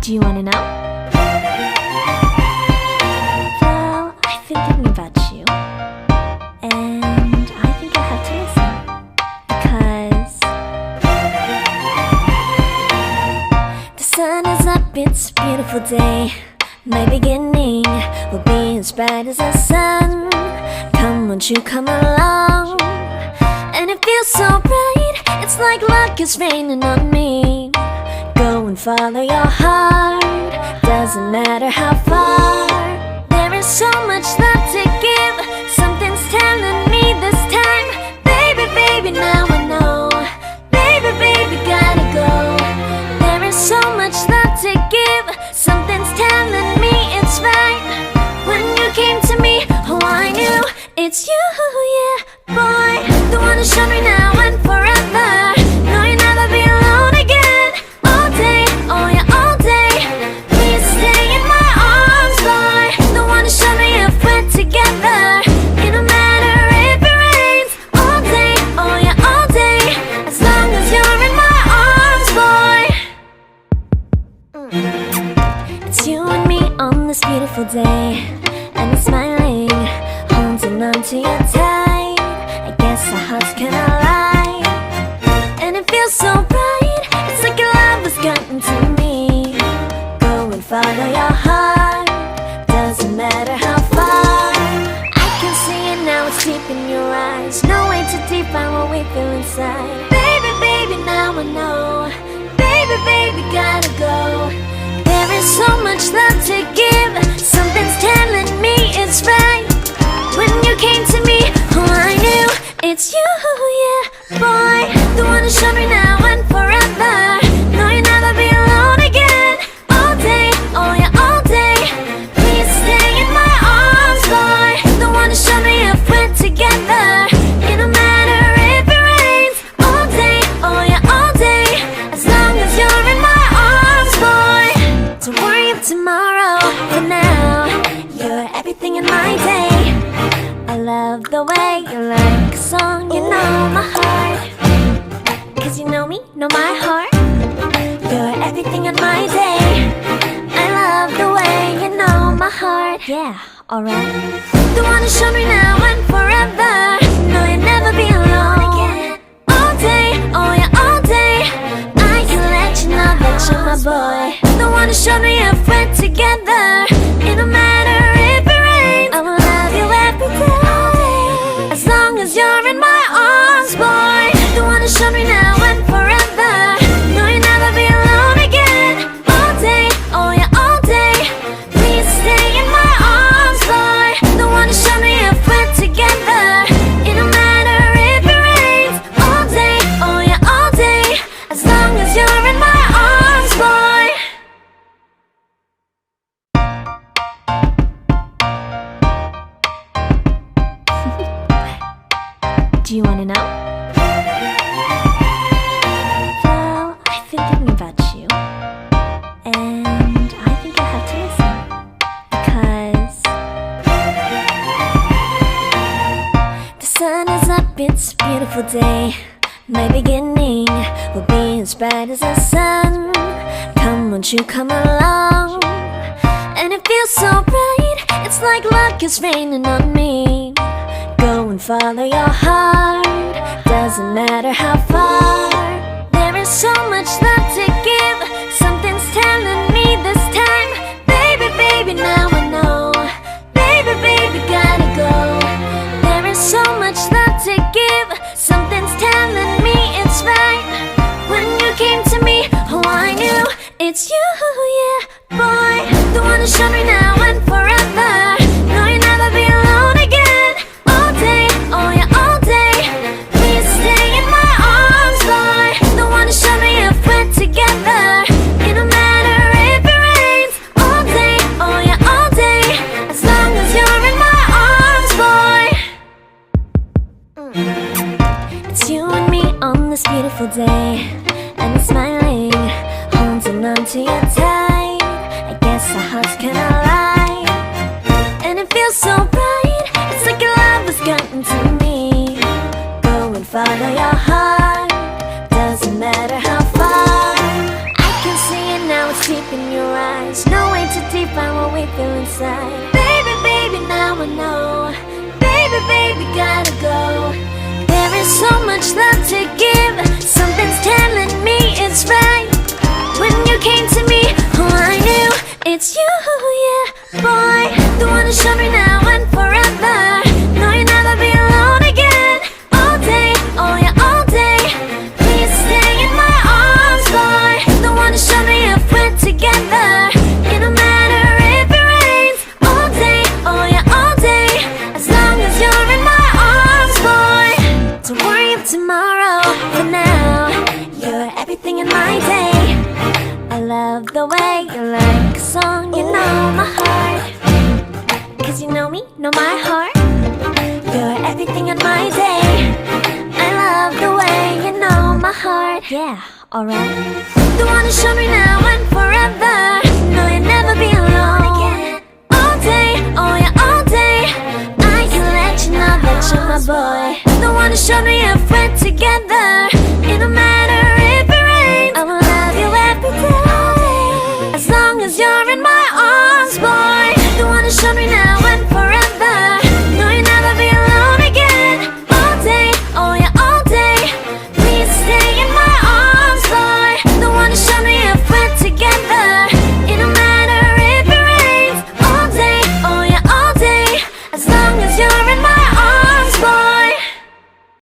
Do you wanna know? Well, I've been thinking about you, and I think you'll have to listen, because the sun is up, it's a beautiful day. My beginning will be as bright as the sun. Come, won't you come along? And it feels so bright, it's like luck is raining on me. Go and follow your heart, doesn't matter how far. There is so much love to give, something's telling me this time. Baby, baby, now I know. Baby, baby, gotta go. There is so much love to give, something's telling me it's right. When you came to me, oh I knew it's you, yeah, boy. The one who showed me now and forever. No, you'll never be alone again. All day, oh yeah, all day. Please stay in my arms, boy. The one who showed me if we're together. It don't matter if it rains. All day, oh yeah, all day. As long as you're in my arms, boy. It's you and me on this beautiful day, and it's smiling, holding on to you tight. I guess our hearts cannot lie, and it feels so bright. It's like your love has gotten to me. Go and follow your heart, doesn't matter how far. I can see it now, it's deep in your eyes. No way to define what we feel inside. Baby, baby, now I know. Baby, baby, gotta go. There is so much love to give, something's telling me it's right. When you came to me, oh I knew it's you, yeah, boy. The one who showed me now and forever. No, you'll never be alone again. All day, oh yeah, all day. Please stay in my arms, boy. The one who showed me if we're together. It don't matter if it rains. All day, oh yeah, all day. As long as you're in my arms, boy. Don't worry of tomorrow, for now you're everything in my day. I love the way you like a song, you know my heart. Cause you know me, know my heart. You're everything in my day. I love the way you know my heart. Yeah, alright. The one who showed me now and forever. No, you'll never be alone again. All day, oh yeah, all day. I can let you know that you're my boy. The one who showed me if we're together. It don't matter if it rains. I will love you every day. As long as you're in my arms, boy. The one who showed me now and forever. No, you'll never be alone again. All day, oh yeah, all day. Please stay in my arms, boy. The one who showed me if we're together. It don't matter if it rains. All day, oh yeah, all day. As long as you're in my arms, boy. Do you wanna know? Well, I've been thinking about you, and I think you'll have to listen, because the sun is up, it's a beautiful day. My beginning will be as bright as the sun. Come, won't you come along? And it feels so bright, it's like luck is raining on me. Go and follow your heart, doesn't matter how far. There is so much love to give, something's telling me this time. Baby, baby, now I know. Baby, baby, gotta go. There is so much love to give, something's telling me it's right. When you came to me, oh I knew it's you, yeah, boy. The one who showed me now and forever. No, you'll never be alone again. All day, oh yeah, all day. Please stay in my arms, boy. The one who showed me if we're together. It don't matter if it rains. All day, oh yeah, all day. As long as you're in my arms, boy. It's you and me on this beautiful day, and it's smiling, holding on to you tight. I guess our hearts cannot lie, and it feels so bright. It's like your love has gotten to me. Go and follow your heart, doesn't matter how far. I can see it now, it's deep in your eyes. No way to define what we feel inside. Baby, baby, now I know. Baby, baby, gotta go. There is so much love to give. Something's telling me it's right. When you came to me, oh, I knew it's you, yeah, boy. The one who showed me now and forever. No, you'll never be alone again. All day, oh yeah, all day. Please stay in my arms, boy. The one who showed me if we're together. It don't matter if it rains. All day, oh yeah, all day. As long as you're in my arms, boy. Don't worry of tomorrow. For now, you're everything in my day. I love the way you like a song. You know my heart. Cause you know me, know my heart. You're everything in my day. I love the way you know my heart. Yeah, alright. The one who showed me now and forever. No, you'll never be alone again. All day, oh yeah, all day. I can let you know that you're my boy. The one who showed me if we're together. It don't matter if it rains. I will love you every day. As long as you're in my arms, boy. The one who showed me now.